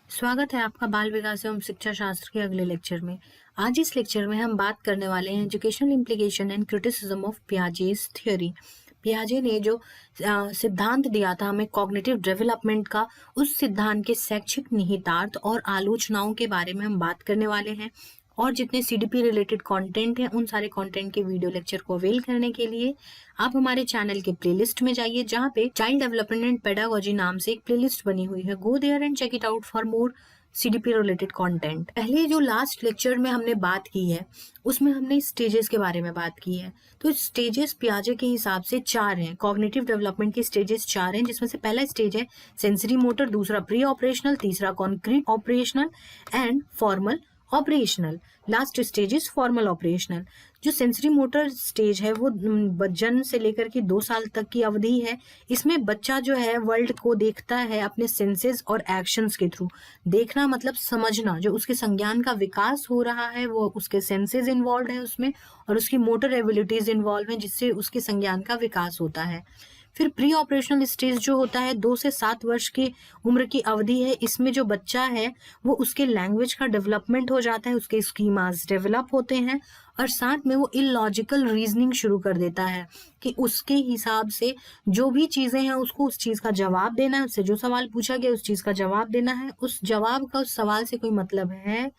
स्वागत है आपका बाल विकास एवं शिक्षा शास्त्र के अगले लेक्चर में। आज इस लेक्चर में हम बात करने वाले हैं educational implication and criticism of Piaget's theory. पियाजे ने जो सिद्धांत दिया था हमें कॉग्निटिव डेवलपमेंट का, उस सिद्धांत के शैक्षिक निहितार्थ और आलोचनाओं के बारे में हम बात करने वाले हैं। और जितने सीडीपी रिलेटेड कंटेंट हैं उन सारे कंटेंट के वीडियो लेक्चर को अवेल करने के लिए आप हमारे चैनल के प्लेलिस्ट में जाइए, जहाँ पे चाइल्ड डेवलपमेंट एंड पेडागोजी नाम से एक प्लेलिस्ट बनी हुई है। Go there and check it out for more CDP related content. पहले जो लास्ट लेक्चर में हमने बात की है उसमें हमने स्टेजेस के बारे में बात की है। तो स्टेजेस पियाजे के हिसाब से 4 हैं। कॉग्निटिव डेवलपमेंट के स्टेजेस 4 हैं, जिसमें से पहला स्टेज है सेंसरी मोटर, दूसरा प्री ऑपरेशनल, तीसरा concrete operational and formal operational. Last stage is formal operational. जो सेंसरी मोटर स्टेज है वो जन्म से लेकर के 2 साल तक की अवधि है। इसमें बच्चा जो है वर्ल्ड को देखता है अपने सेंसेस और एक्शंस के थ्रू। देखना मतलब समझना, जो उसके संज्ञान का विकास हो रहा है वो उसके सेंसेस इन्वॉल्व है उसमें, और उसकी मोटर एबिलिटीज इन्वॉल्व है जिससे उसके संज्ञान का विकास होता है। फिर प्री ऑपरेशनल स्टेज जो होता है 2 से 7 वर्ष की उम्र की अवधि है। इसमें जो बच्चा है वो उसके लैंग्वेज का डेवलपमेंट हो जाता है, उसके स्कीमास डेवलप होते हैं और साथ में वो इलॉजिकल रीजनिंग शुरू कर देता है कि उसके हिसाब से जो भी चीजें हैं उसको उस चीज का जवाब देना है। उससे जो सवाल पूछा गया उस चीज का जवाब देना है। उस जवाब का उस सवाल से कोई मतलब है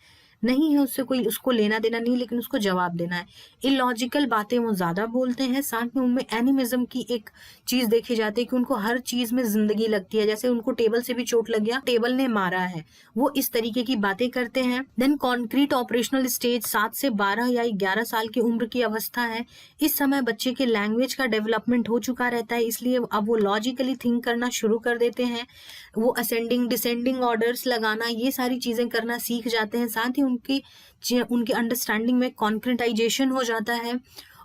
नहीं है, उससे कोई उसको लेना देना नहीं, लेकिन उसको जवाब देना है। इलॉजिकल बातें वो ज्यादा बोलते हैं। साथ में उनमें एनिमिज्म की एक चीज देखी जाती है कि उनको हर चीज में जिंदगी लगती है। जैसे उनको टेबल से भी चोट लग गया, टेबल ने मारा है, वो इस तरीके की बातें करते हैं। देन कॉन्क्रीट ऑपरेशनल स्टेज 7 से 12 या 11 साल की उम्र की अवस्था है। इस समय बच्चे के लैंग्वेज का डेवलपमेंट हो चुका रहता है, इसलिए अब वो लॉजिकली थिंक करना शुरू कर देते हैं। वो असेंडिंग डिसेंडिंग ऑर्डर्स लगाना, ये सारी चीजें करना सीख जाते हैं। साथ ही उनके अंडरस्टैंडिंग में कॉन्क्रीटाइजेशन हो जाता है।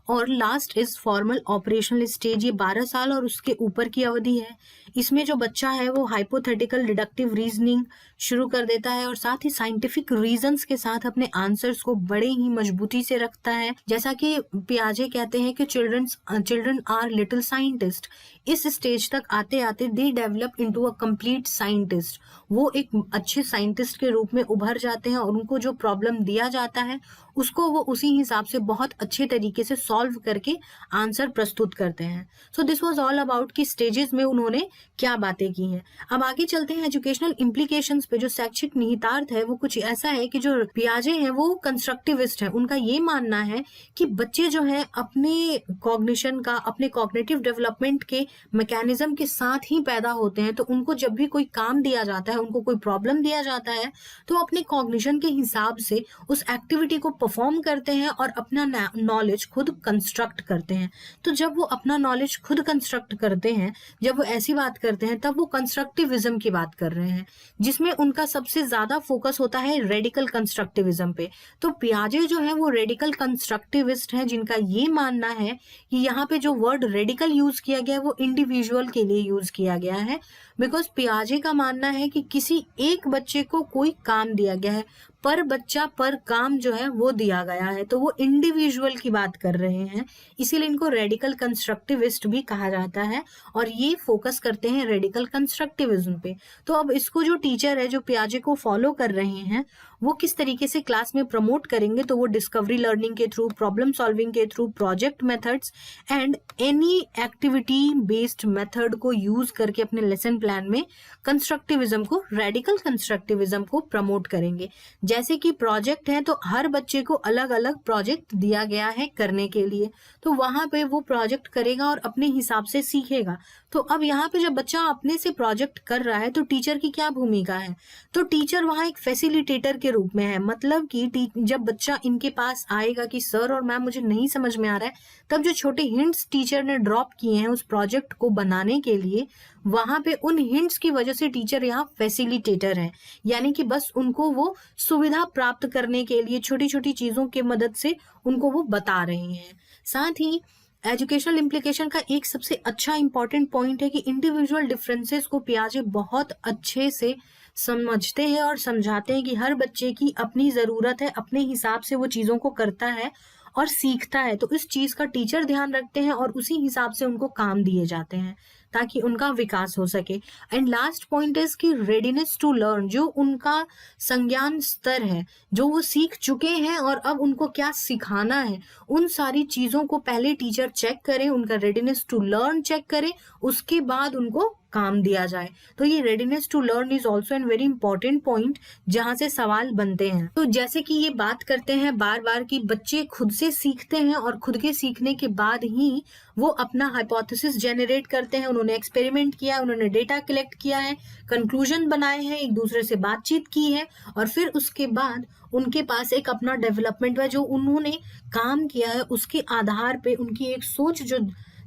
और last is formal operational stage, ये 12 साल और उसके ऊपर की अवधि है। इसमें जो बच्चा है वो हाइपोथेटिकल डिडक्टिव रीजनिंग शुरू कर देता है और साथ ही साइंटिफिक रीजंस के साथ अपने आंसर्स को बड़े ही मजबूती से रखता है। जैसा कि पियाजे कहते हैं कि चिल्ड्रन आर लिटिल साइंटिस्ट। इस स्टेज तक आते आते they develop into a complete scientist. वो एक अच्छे साइंटिस्ट के रूप में उभर जाते हैं और उनको जो प्रॉब्लम दिया जाता है उसको वो उसी हिसाब से बहुत अच्छे तरीके से सॉल्व करके आंसर प्रस्तुत करते हैं। So this was all about कि स्टेजेस में उन्होंने क्या बातें की हैं। अब आगे चलते हैं एजुकेशनल इम्प्लीकेशंस पे। जो शैक्षिक निहितार्थ है वो कुछ ऐसा है कि जो पियाजे हैं वो कंस्ट्रक्टिविस्ट है। उनका ये मानना है कि बच्चे जो है अपने कॉग्निशन का, अपने कॉग्निटिव डेवलपमेंट के मैकेनिज्म के साथ ही पैदा होते हैं। तो उनको जब भी कोई काम दिया जाता है, उनको कोई प्रॉब्लम दिया जाता है, तो अपने कॉग्निशन के हिसाब से उस एक्टिविटी को परफॉर्म करते हैं और अपना नॉलेज खुद कंस्ट्रक्ट करते हैं। तो जब वो अपना नॉलेज खुद कंस्ट्रक्ट करते हैं, जब वो ऐसी बात करते हैं, तब वो कंस्ट्रक्टिविज्म की बात कर रहे हैं, जिसमें उनका सबसे ज्यादा फोकस होता है रेडिकल कंस्ट्रक्टिविज्म पे। तो पियाजे जो है वो रेडिकल कंस्ट्रक्टिविस्ट हैं, जिनका ये मानना है कि यहाँ पे जो वर्ड रेडिकल यूज किया गया है वो इंडिविजुअल के लिए यूज किया गया है। बिकॉज पियाजे का मानना है कि किसी एक बच्चे को कोई काम दिया गया है, पर बच्चा पर काम जो है वो दिया गया है, तो वो इंडिविजुअल की बात कर रहे हैं। इसीलिए इनको रेडिकल कंस्ट्रक्टिविस्ट भी कहा जाता है और ये फोकस करते हैं रेडिकल कंस्ट्रक्टिविज्म पे। तो अब इसको जो टीचर है जो पियाजे को फॉलो कर रहे हैं वो किस तरीके से क्लास में प्रमोट करेंगे, तो वो डिस्कवरी लर्निंग के थ्रू, प्रॉब्लम सॉल्विंग के through, project methods and any activity based method को यूज करके अपने लेसन प्लान में कंस्ट्रक्टिविज्म को, रेडिकल कंस्ट्रक्टिविज्म को प्रमोट करेंगे। जैसे कि प्रोजेक्ट है तो हर बच्चे को अलग अलग प्रोजेक्ट दिया गया है करने के लिए, तो वहां पे वो प्रोजेक्ट करेगा और अपने हिसाब से सीखेगा। तो अब यहाँ पे जब बच्चा अपने से प्रोजेक्ट कर रहा है तो टीचर की क्या भूमिका है, तो टीचर वहां एक फैसिलिटेटर के रूप में है। मतलब कि जब बच्चा इनके पास आएगा कि सर और मैम मुझे नहीं समझ में आ रहा है, तब जो छोटे हिंट्स टीचर ने ड्रॉप किए हैं उस प्रोजेक्ट को बनाने के लिए, वहां पे उन हिंट्स की वजह से टीचर यहाँ फैसिलिटेटर है। यानी कि बस उनको वो सुविधा प्राप्त करने के लिए छोटी छोटी चीजों की मदद से उनको वो बता रहे हैं। साथ ही एजुकेशनल इम्प्लीकेशन का एक सबसे अच्छा इंपॉर्टेंट पॉइंट है कि इंडिविजुअल डिफरेंसेस को पियाजे बहुत अच्छे से समझते हैं और समझाते हैं कि हर बच्चे की अपनी जरूरत है, अपने हिसाब से वो चीजों को करता है और सीखता है, तो इस चीज का टीचर ध्यान रखते हैं और उसी हिसाब से उनको काम दिए जाते हैं ताकि उनका विकास हो सके। एंड लास्ट पॉइंट इज कि रेडीनेस टू लर्न, जो उनका संज्ञान स्तर है, जो वो सीख चुके हैं और अब उनको क्या सिखाना है, उन सारी चीजों को पहले टीचर चेक करे, उनका रेडीनेस टू लर्न चेक करे, उसके बाद उनको काम दिया जाए। तो ये readiness to learn is also an very important point जहां से सवाल बनते हैं। तो जैसे कि ये बात करते हैं बार बार कि बच्चे खुद से सीखते हैं और खुद के सीखने के बाद ही वो अपना हाइपोथेसिस जनरेट करते हैं। उन्होंने एक्सपेरिमेंट किया, उन्होंने डेटा कलेक्ट किया है, कंक्लूजन बनाए हैं, एक दूसरे से बातचीत की है और फिर उसके बाद उनके पास एक अपना डेवलपमेंट है, जो उन्होंने काम किया है उसके आधार पे उनकी एक सोच जो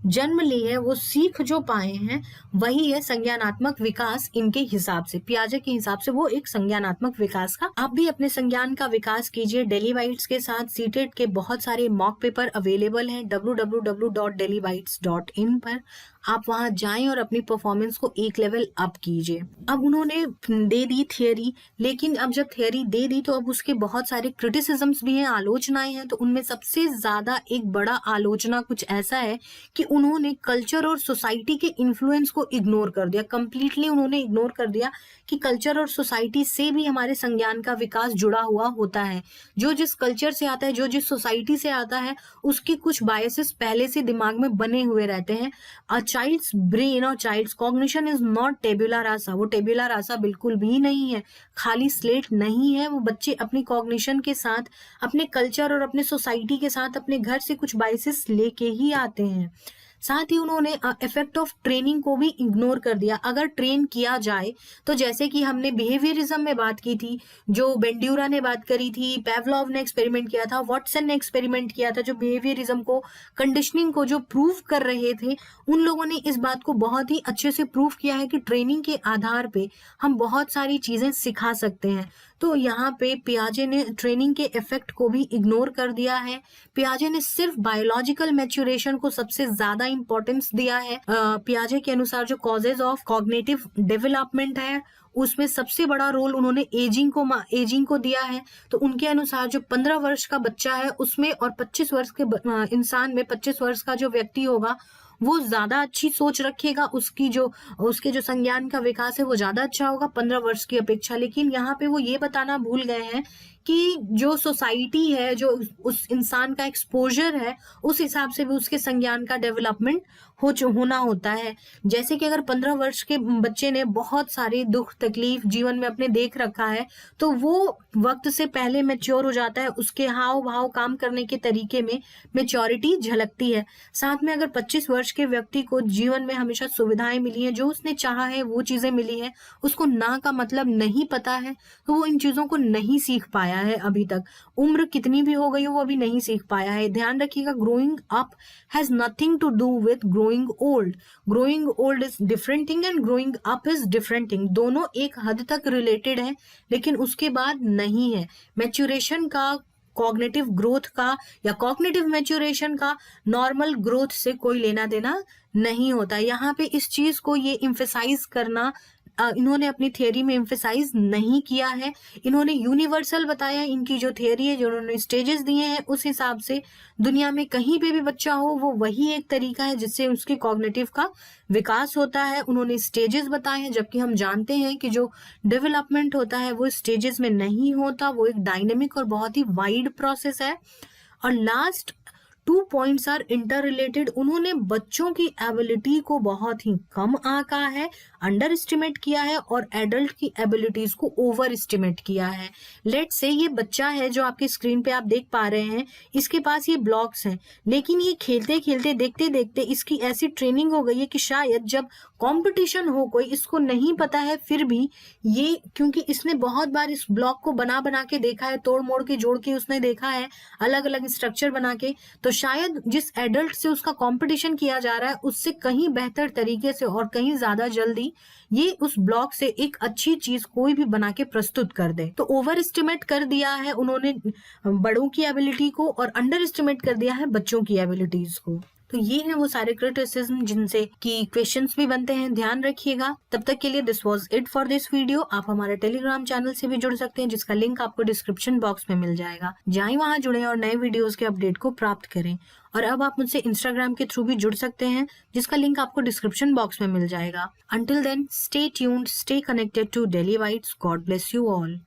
जन्म ली है, वो सीख जो पाए हैं, वही है संज्ञानात्मक विकास। इनके हिसाब से, पियाजे के हिसाब से, वो एक संज्ञानात्मक विकास का। आप भी अपने संज्ञान का विकास कीजिए डेली बाइट्स के साथ। सीटेट के बहुत सारे मॉक पेपर अवेलेबल हैं www.dailybites.in पर। आप वहां जाएं और अपनी परफॉर्मेंस को एक लेवल अप कीजिए। अब उन्होंने दे दी थियरी, लेकिन अब जब थियरी दे दी तो अब उसके बहुत सारे क्रिटिसिज्म्स भी हैं, आलोचनाएं हैं। तो उनमें सबसे ज्यादा एक बड़ा आलोचना कुछ ऐसा है कि उन्होंने कल्चर और सोसाइटी के इन्फ्लुएंस को इग्नोर कर दिया। कंप्लीटली उन्होंने इग्नोर कर दिया कि कल्चर और सोसाइटी से भी हमारे संज्ञान का विकास जुड़ा हुआ होता है। जो जिस कल्चर से आता है, जो जिस सोसाइटी से आता है, उसके कुछ बायसेस पहले से दिमाग में बने हुए रहते हैं। चाइल्ड्स ब्रेन और चाइल्ड्स कॉग्निशन इज नॉट टेबुला रासा। वो टेबुला रासा बिल्कुल भी नहीं है, खाली स्लेट नहीं है। वो बच्चे अपनी कॉग्निशन के साथ, अपने कल्चर और अपने सोसाइटी के साथ, अपने घर से कुछ बाइसेस लेके ही आते हैं। साथ ही उन्होंने इफेक्ट ऑफ ट्रेनिंग को भी इग्नोर कर दिया। अगर ट्रेन किया जाए तो जैसे कि हमने बिहेवियरिज्म में बात की थी, जो बेंड्यूरा ने बात करी थी, पेवलोव ने एक्सपेरिमेंट किया था, वॉटसन ने एक्सपेरिमेंट किया था, जो बिहेवियरिज्म को, कंडीशनिंग को जो प्रूव कर रहे थे, उन लोगों ने इस बात को बहुत ही अच्छे से प्रूव किया है कि ट्रेनिंग के आधार पे हम बहुत सारी चीजें सिखा सकते हैं। तो यहाँ पे पियाजे ने ट्रेनिंग के इफेक्ट को भी इग्नोर कर दिया है। पियाजे ने सिर्फ बायोलॉजिकल मैच्योरेशन को सबसे ज्यादा इंपॉर्टेंस दिया है। पियाजे के अनुसार जो कॉजेज ऑफ कॉग्निटिव डेवलपमेंट है, उसमें सबसे बड़ा रोल उन्होंने एजिंग को दिया है। तो उनके अनुसार जो 15 वर्ष का बच्चा है उसमें और 25 वर्ष के इंसान में, 25 वर्ष का जो व्यक्ति होगा वो ज्यादा अच्छी सोच रखेगा, उसके जो संज्ञान का विकास है वो ज्यादा अच्छा होगा 15 वर्ष की अपेक्षा। लेकिन यहाँ पे वो ये बताना भूल गए हैं कि जो सोसाइटी है, जो उस इंसान का एक्सपोजर है, उस हिसाब से भी उसके संज्ञान का डेवलपमेंट होना होता है। जैसे कि अगर 15 वर्ष के बच्चे ने बहुत सारे दुख तकलीफ जीवन में अपने देख रखा है, तो वो वक्त से पहले मैच्योर हो जाता है, उसके हाव भाव काम करने के तरीके में मैच्योरिटी झलकती है। साथ में अगर 25 वर्ष के व्यक्ति को जीवन में हमेशा सुविधाएं मिली हैं, जो उसने चाहा है वो चीजें मिली हैं, उसको ना का मतलब नहीं पता है, तो वो इन चीजों को नहीं सीख पाया है अभी तक। उम्र कितनी भी हो गई हो, वो अभी नहीं सीख पाया है। ध्यान रखिएगा, growing up has nothing to do with growing old. Growing old is different thing and growing up is different thing. दोनों एक हद तक रिलेटेड है, लेकिन उसके बाद नहीं है। मैच्योरेशन का, कॉग्निटिव ग्रोथ का या कॉग्निटिव मैच्योरेशन का नॉर्मल ग्रोथ से कोई लेना देना नहीं होता। यहाँ पे इस चीज को ये इम्फेसाइज करना इन्होंने अपनी थियरी में एम्फेसाइज नहीं किया है। इन्होंने यूनिवर्सल बताया, इनकी जो थियरी है, जो उन्होंने स्टेजेस दिए हैं, उस हिसाब से दुनिया में कहीं पे भी बच्चा हो, वो वही एक तरीका है जिससे उसके कॉग्निटिव का विकास होता है। उन्होंने स्टेजेस बताए हैं, जबकि हम जानते हैं कि जो डेवलपमेंट होता है वो स्टेजेस में नहीं होता, वो एक डायनेमिक और बहुत ही वाइड प्रोसेस है। और last 2 points are interrelated. उन्होंने बच्चों की एबिलिटी को बहुत ही कम आंका है, अंडर एस्टिमेट किया है, और एडल्ट की एबिलिटीज को ओवर एस्टिमेट किया है। लेट से ये बच्चा है जो आपके स्क्रीन पे आप देख पा रहे हैं, इसके पास ये ब्लॉक्स हैं, लेकिन ये खेलते खेलते देखते देखते इसकी ऐसी ट्रेनिंग हो गई है कि शायद जब कंपटीशन हो कोई, इसको नहीं पता है फिर भी ये, क्योंकि इसने बहुत बार इस ब्लॉक को बना बना के देखा है, तोड़ मोड़ के जोड़ के उसने देखा है, अलग अलग स्ट्रक्चर बना के, तो शायद जिस एडल्ट से उसका कंपटीशन किया जा रहा है उससे कहीं बेहतर तरीके से और कहीं ज्यादा जल्दी ये उस ब्लॉक से एक अच्छी चीज कोई भी बना के प्रस्तुत कर दे। तो ओवर एस्टिमेट कर दिया है उन्होंने बड़ों की एबिलिटी को और अंडर एस्टिमेट कर दिया है बच्चों की एबिलिटीज को। तो ये है वो सारे क्रिटिसिज्म जिनसे कि क्वेश्चंस भी बनते हैं, ध्यान रखिएगा। तब तक के लिए this was it for this video. आप हमारे टेलीग्राम चैनल से भी जुड़ सकते हैं, जिसका लिंक आपको डिस्क्रिप्शन बॉक्स में मिल जाएगा। जाएं वहां जुड़े और नए वीडियोस के अपडेट को प्राप्त करें। और अब आप मुझसे इंस्टाग्राम के थ्रू भी जुड़ सकते हैं, जिसका लिंक आपको डिस्क्रिप्शन बॉक्स में मिल जाएगा। Until then, stay tuned, stay connected to daily whites. God bless you all.